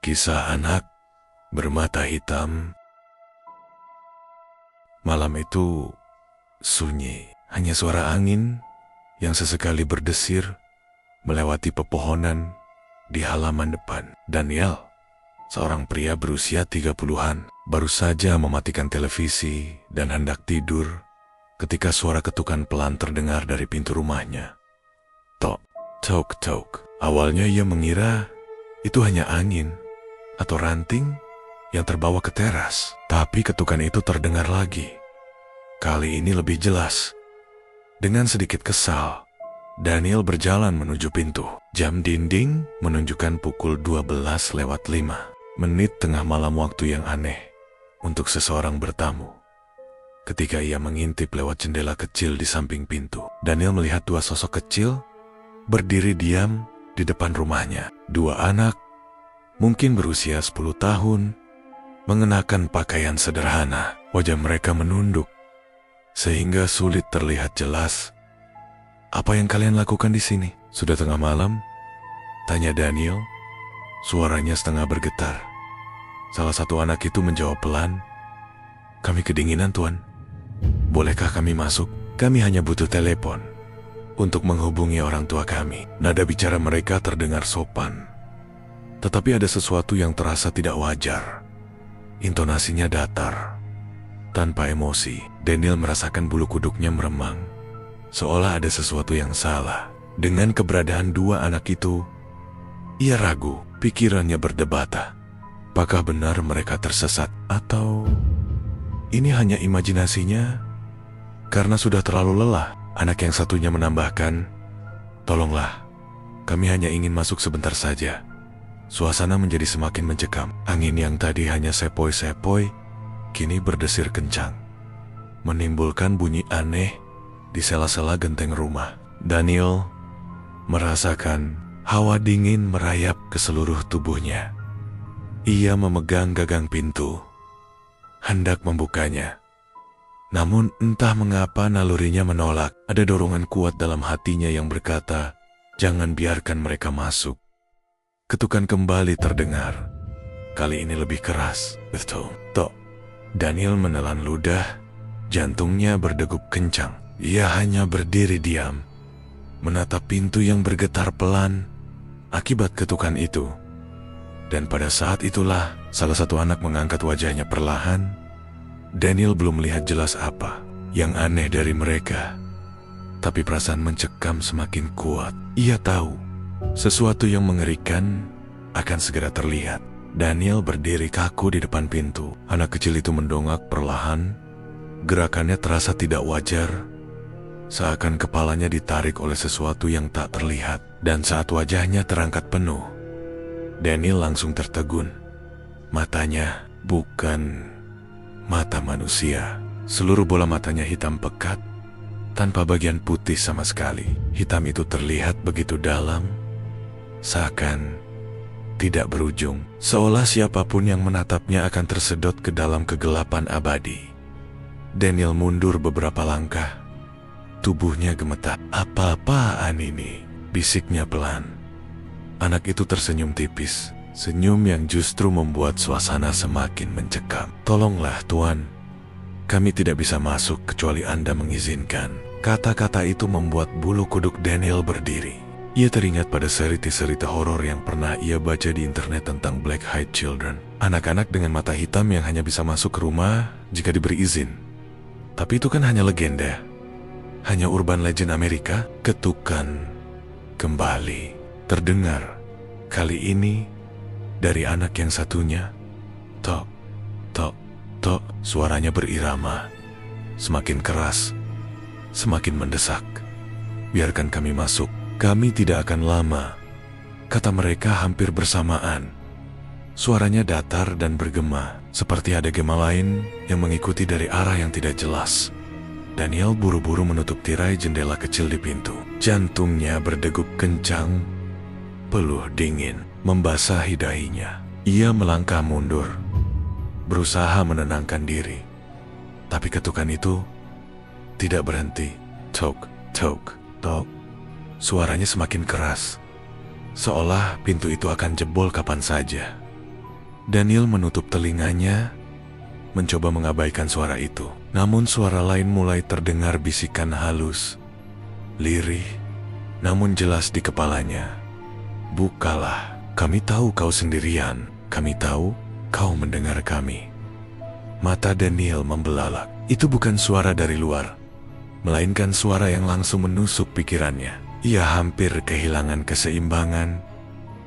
Kisah anak bermata hitam. Malam itu sunyi, hanya suara angin yang sesekali berdesir melewati pepohonan di halaman depan. Daniel, seorang pria berusia 30-an, baru saja mematikan televisi dan hendak tidur ketika suara ketukan pelan terdengar dari pintu rumahnya. Tok, tok, tok. Awalnya ia mengira itu hanya angin atau ranting yang terbawa ke teras. Tapi ketukan itu terdengar lagi. Kali ini lebih jelas. Dengan sedikit kesal, Daniel berjalan menuju pintu. Jam dinding menunjukkan pukul 12:05. Menit tengah malam, waktu yang aneh untuk seseorang bertamu. Ketika ia mengintip lewat jendela kecil di samping pintu, Daniel melihat dua sosok kecil berdiri diam di depan rumahnya. Dua anak, mungkin berusia 10 tahun, mengenakan pakaian sederhana. Wajah mereka menunduk, sehingga sulit terlihat jelas. "Apa yang kalian lakukan di sini? Sudah tengah malam?" tanya Daniel. Suaranya setengah bergetar. Salah satu anak itu menjawab pelan, "Kami kedinginan, Tuan. Bolehkah kami masuk? Kami hanya butuh telepon untuk menghubungi orang tua kami." Nada bicara mereka terdengar sopan, tetapi ada sesuatu yang terasa tidak wajar. Intonasinya datar, tanpa emosi. Daniel merasakan bulu kuduknya meremang, seolah ada sesuatu yang salah dengan keberadaan dua anak itu. Ia ragu, pikirannya berdebata. Apakah benar mereka tersesat? Atau ini hanya imajinasinya karena sudah terlalu lelah? Anak yang satunya menambahkan, "Tolonglah, kami hanya ingin masuk sebentar saja." Suasana menjadi semakin mencekam. Angin yang tadi hanya sepoi-sepoi, kini berdesir kencang, menimbulkan bunyi aneh di sela-sela genteng rumah. Daniel merasakan hawa dingin merayap ke seluruh tubuhnya. Ia memegang gagang pintu, hendak membukanya. Namun entah mengapa nalurinya menolak. Ada dorongan kuat dalam hatinya yang berkata, "Jangan biarkan mereka masuk." Ketukan kembali terdengar. Kali ini lebih keras. Betul. Tok. Daniel menelan ludah. Jantungnya berdegup kencang. Ia hanya berdiri diam, menatap pintu yang bergetar pelan akibat ketukan itu. Dan pada saat itulah salah satu anak mengangkat wajahnya perlahan. Daniel belum melihat jelas apa yang aneh dari mereka, tapi perasaan mencekam semakin kuat. Ia tahu sesuatu yang mengerikan akan segera terlihat. Daniel berdiri kaku di depan pintu. Anak kecil itu mendongak perlahan. Gerakannya terasa tidak wajar, seakan kepalanya ditarik oleh sesuatu yang tak terlihat. Dan saat wajahnya terangkat penuh, Daniel langsung tertegun. Matanya bukan mata manusia. Seluruh bola matanya hitam pekat, tanpa bagian putih sama sekali. Hitam itu terlihat begitu dalam, seakan tidak berujung, seolah siapapun yang menatapnya akan tersedot ke dalam kegelapan abadi. Daniel mundur beberapa langkah. Tubuhnya gemetar. "Apa-apaan ini?" bisiknya pelan. Anak itu tersenyum tipis, senyum yang justru membuat suasana semakin mencekam. "Tolonglah, Tuan. Kami tidak bisa masuk kecuali Anda mengizinkan." Kata-kata itu membuat bulu kuduk Daniel berdiri. Ia teringat pada cerita horor yang pernah ia baca di internet tentang Black-Eyed Children. Anak-anak dengan mata hitam yang hanya bisa masuk ke rumah jika diberi izin. Tapi itu kan hanya legenda, hanya urban legend Amerika. Ketukan kembali terdengar, kali ini dari anak yang satunya. Tok, tok, tok. Suaranya berirama, semakin keras, semakin mendesak. "Biarkan kami masuk. Kami tidak akan lama," kata mereka hampir bersamaan. Suaranya datar dan bergema, seperti ada gema lain yang mengikuti dari arah yang tidak jelas. Daniel buru-buru menutup tirai jendela kecil di pintu. Jantungnya berdegup kencang, peluh dingin membasahi dahinya. Ia melangkah mundur, berusaha menenangkan diri. Tapi ketukan itu tidak berhenti. Tok, tok, tok. Suaranya semakin keras, seolah pintu itu akan jebol kapan saja. Daniel menutup telinganya, mencoba mengabaikan suara itu. Namun suara lain mulai terdengar, bisikan halus, lirih, namun jelas di kepalanya. "Bukalah, kami tahu kau sendirian, kami tahu kau mendengar kami." Mata Daniel membelalak. Itu bukan suara dari luar, melainkan suara yang langsung menusuk pikirannya. Ia hampir kehilangan keseimbangan,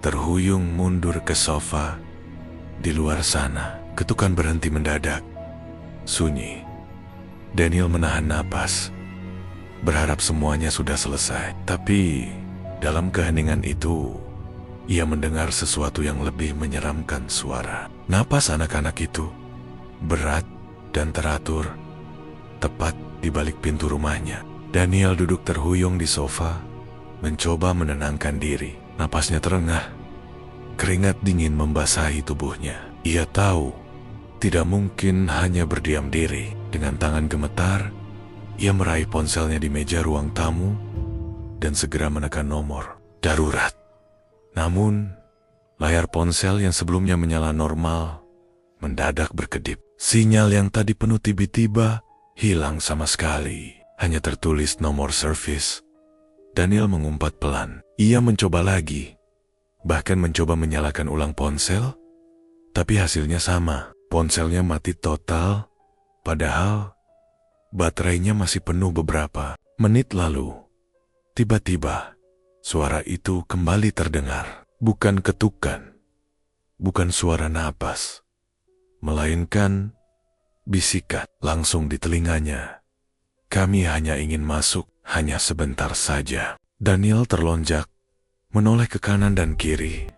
terhuyung mundur ke sofa. Di luar sana, ketukan berhenti mendadak. Sunyi. Daniel menahan napas, berharap semuanya sudah selesai. Tapi dalam keheningan itu, ia mendengar sesuatu yang lebih menyeramkan. Suara napas anak-anak itu berat dan teratur, tepat di balik pintu rumahnya. Daniel duduk terhuyung di sofa, mencoba menenangkan diri. Napasnya terengah, keringat dingin membasahi tubuhnya. Ia tahu tidak mungkin hanya berdiam diri. Dengan tangan gemetar, ia meraih ponselnya di meja ruang tamu dan segera menekan nomor darurat. Namun, layar ponsel yang sebelumnya menyala normal mendadak berkedip. Sinyal yang tadi penuh tiba-tiba hilang sama sekali. Hanya tertulis nomor servis. Daniel mengumpat pelan. Ia mencoba lagi, bahkan mencoba menyalakan ulang ponsel, tapi hasilnya sama. Ponselnya mati total, padahal baterainya masih penuh. Beberapa menit lalu, tiba-tiba suara itu kembali terdengar. Bukan ketukan, bukan suara napas, melainkan bisikan langsung di telinganya. "Kami hanya ingin masuk, hanya sebentar saja." Daniel terlonjak, menoleh ke kanan dan kiri.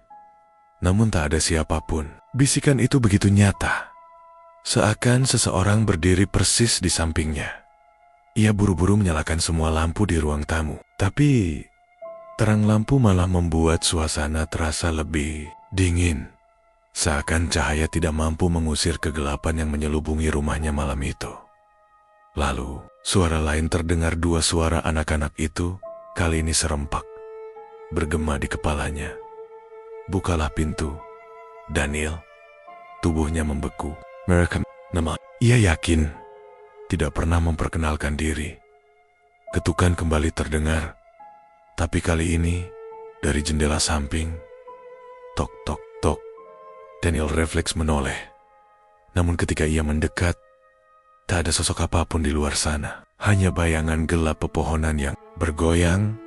Namun tak ada siapapun. Bisikan itu begitu nyata, seakan seseorang berdiri persis di sampingnya. Ia buru-buru menyalakan semua lampu di ruang tamu. Tapi terang lampu malah membuat suasana terasa lebih dingin. Seakan cahaya tidak mampu mengusir kegelapan yang menyelubungi rumahnya malam itu. Lalu, suara lain terdengar. Dua suara anak-anak itu, kali ini serempak, bergema di kepalanya. "Bukalah pintu, Daniel." Tubuhnya membeku. Mereka nama. Ia yakin tidak pernah memperkenalkan diri. Ketukan kembali terdengar, tapi kali ini dari jendela samping. Tok, tok, tok. Daniel refleks menoleh. Namun ketika ia mendekat, tak ada sosok apapun di luar sana. Hanya bayangan gelap pepohonan yang bergoyang.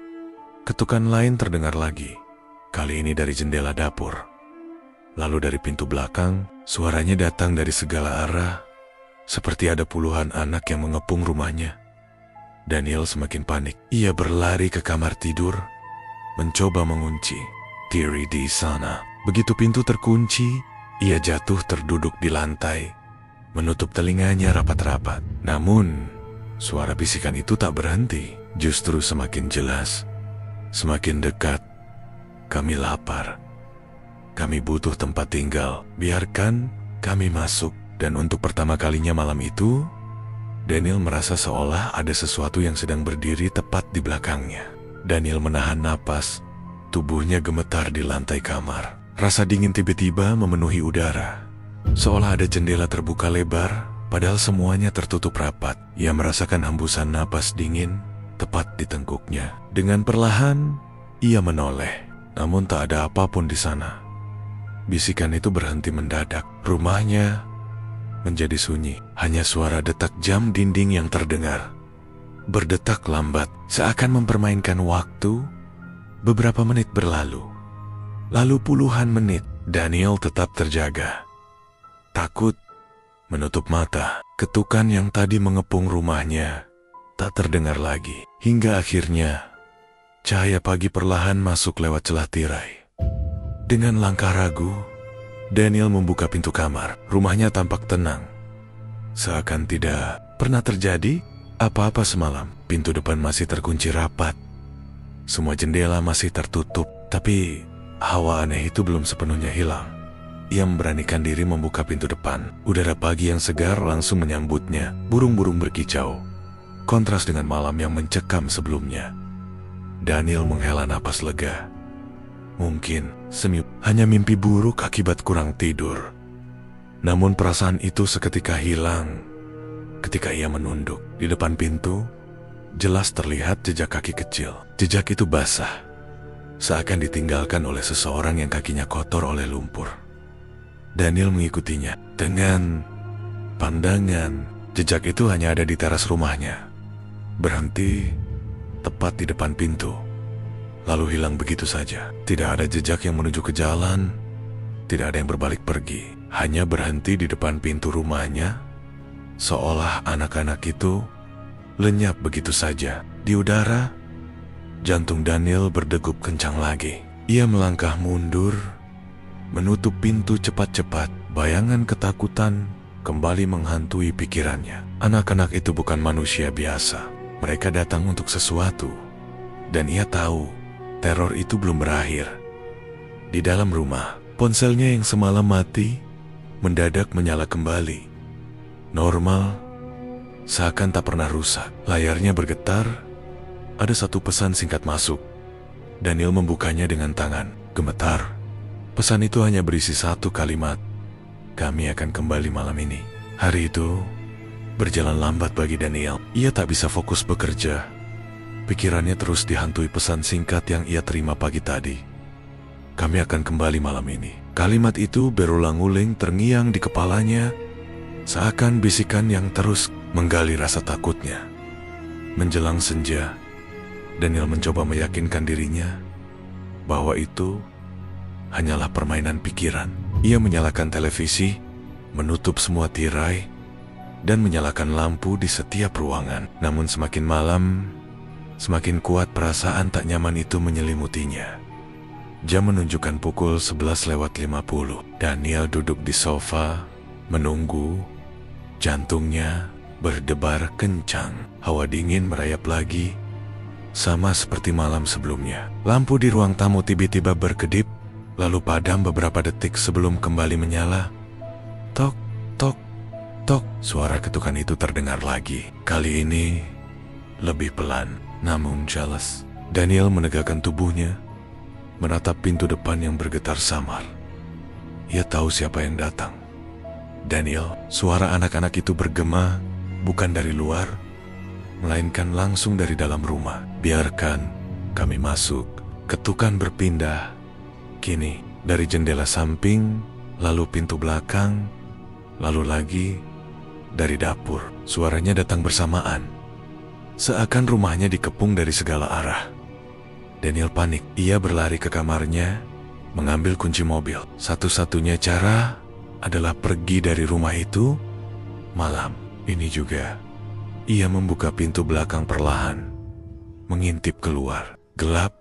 Ketukan lain terdengar lagi, kali ini dari jendela dapur. Lalu dari pintu belakang, suaranya datang dari segala arah, seperti ada puluhan anak yang mengepung rumahnya. Daniel semakin panik. Ia berlari ke kamar tidur, mencoba mengunci diri di sana. Begitu pintu terkunci, ia jatuh terduduk di lantai, menutup telinganya rapat-rapat. Namun, suara bisikan itu tak berhenti, justru semakin jelas, semakin dekat. "Kami lapar. Kami butuh tempat tinggal. Biarkan kami masuk." Dan untuk pertama kalinya malam itu, Daniel merasa seolah ada sesuatu yang sedang berdiri tepat di belakangnya. Daniel menahan napas, tubuhnya gemetar di lantai kamar. Rasa dingin tiba-tiba memenuhi udara, seolah ada jendela terbuka lebar, padahal semuanya tertutup rapat. Ia merasakan hembusan napas dingin tepat di tengkuknya. Dengan perlahan, ia menoleh, namun tak ada apapun di sana. Bisikan itu berhenti mendadak. Rumahnya menjadi sunyi. Hanya suara detak jam dinding yang terdengar, berdetak lambat, seakan mempermainkan waktu. Beberapa menit berlalu, lalu puluhan menit. Daniel tetap terjaga, takut, menutup mata. Ketukan yang tadi mengepung rumahnya tak terdengar lagi. Hingga akhirnya, cahaya pagi perlahan masuk lewat celah tirai. Dengan langkah ragu, Daniel membuka pintu kamar. Rumahnya tampak tenang, seakan tidak pernah terjadi apa-apa semalam. Pintu depan masih terkunci rapat, semua jendela masih tertutup, tapi hawa aneh itu belum sepenuhnya hilang. Ia memberanikan diri membuka pintu depan. Udara pagi yang segar langsung menyambutnya. Burung-burung berkicau, kontras dengan malam yang mencekam sebelumnya. Daniel menghela napas lega. Mungkin hanya mimpi buruk akibat kurang tidur. Namun perasaan itu seketika hilang ketika ia menunduk. Di depan pintu, jelas terlihat jejak kaki kecil. Jejak itu basah, seakan ditinggalkan oleh seseorang yang kakinya kotor oleh lumpur. Daniel mengikutinya dengan pandangan. Jejak itu hanya ada di teras rumahnya, berhenti tepat di depan pintu, lalu hilang begitu saja. Tidak ada jejak yang menuju ke jalan, tidak ada yang berbalik pergi, hanya berhenti di depan pintu rumahnya, seolah anak-anak itu lenyap begitu saja. Di udara, jantung Daniel berdegup kencang lagi. Ia melangkah mundur, menutup pintu cepat-cepat. Bayangan ketakutan kembali menghantui pikirannya. Anak-anak itu bukan manusia biasa. Mereka datang untuk sesuatu, dan ia tahu teror itu belum berakhir. Di dalam rumah, ponselnya yang semalam mati mendadak menyala kembali. Normal, seakan tak pernah rusak. Layarnya bergetar. Ada satu pesan singkat masuk. Daniel membukanya dengan tangan. Gemetar. Pesan itu hanya berisi satu kalimat. Kami akan kembali malam ini. Hari itu berjalan lambat bagi Daniel. Ia tak bisa fokus bekerja. Pikirannya terus dihantui pesan singkat yang ia terima pagi tadi. Kami akan kembali malam ini. Kalimat itu berulang-ulang terngiang di kepalanya, seakan bisikan yang terus menggali rasa takutnya. Menjelang senja, Daniel mencoba meyakinkan dirinya bahwa itu hanyalah permainan pikiran. Ia menyalakan televisi, menutup semua tirai, dan menyalakan lampu di setiap ruangan. Namun semakin malam, semakin kuat perasaan tak nyaman itu menyelimutinya. Jam menunjukkan pukul 11:50. Daniel duduk di sofa, menunggu. Jantungnya berdebar kencang. Hawa dingin merayap lagi, sama seperti malam sebelumnya. Lampu di ruang tamu tiba-tiba berkedip, lalu padam beberapa detik sebelum kembali menyala. Tok, tok, tok. Suara ketukan itu terdengar lagi. Kali ini lebih pelan, namun jelas. Daniel menegakkan tubuhnya, menatap pintu depan yang bergetar samar. Ia tahu siapa yang datang. Daniel, suara anak-anak itu bergema, bukan dari luar, melainkan langsung dari dalam rumah. Biarkan kami masuk. Ketukan berpindah. Kini dari jendela samping, lalu pintu belakang, lalu lagi dari dapur. Suaranya datang bersamaan, seakan rumahnya dikepung dari segala arah. Daniel panik. Ia berlari ke kamarnya, mengambil kunci mobil. Satu-satunya cara adalah pergi dari rumah itu malam ini juga. Ia membuka pintu belakang perlahan, mengintip keluar. Gelap,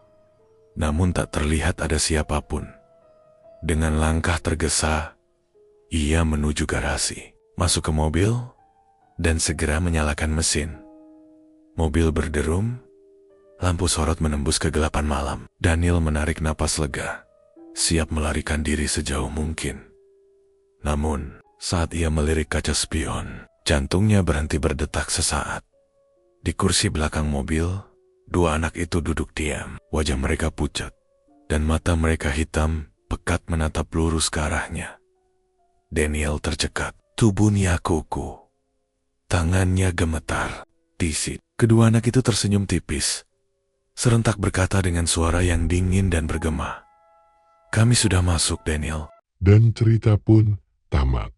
namun tak terlihat ada siapapun. Dengan langkah tergesa, ia menuju garasi. Masuk ke mobil, dan segera menyalakan mesin. Mobil berderum, lampu sorot menembus kegelapan malam. Daniel menarik napas lega, siap melarikan diri sejauh mungkin. Namun, saat ia melirik kaca spion, jantungnya berhenti berdetak sesaat. Di kursi belakang mobil, dua anak itu duduk diam. Wajah mereka pucat, dan mata mereka hitam, pekat menatap lurus ke arahnya. Daniel tercekat, tubuhnya kuku. Tangannya gemetar, tisit. Kedua anak itu tersenyum tipis, serentak berkata dengan suara yang dingin dan bergema. Kami sudah masuk, Daniel. Dan cerita pun tamat.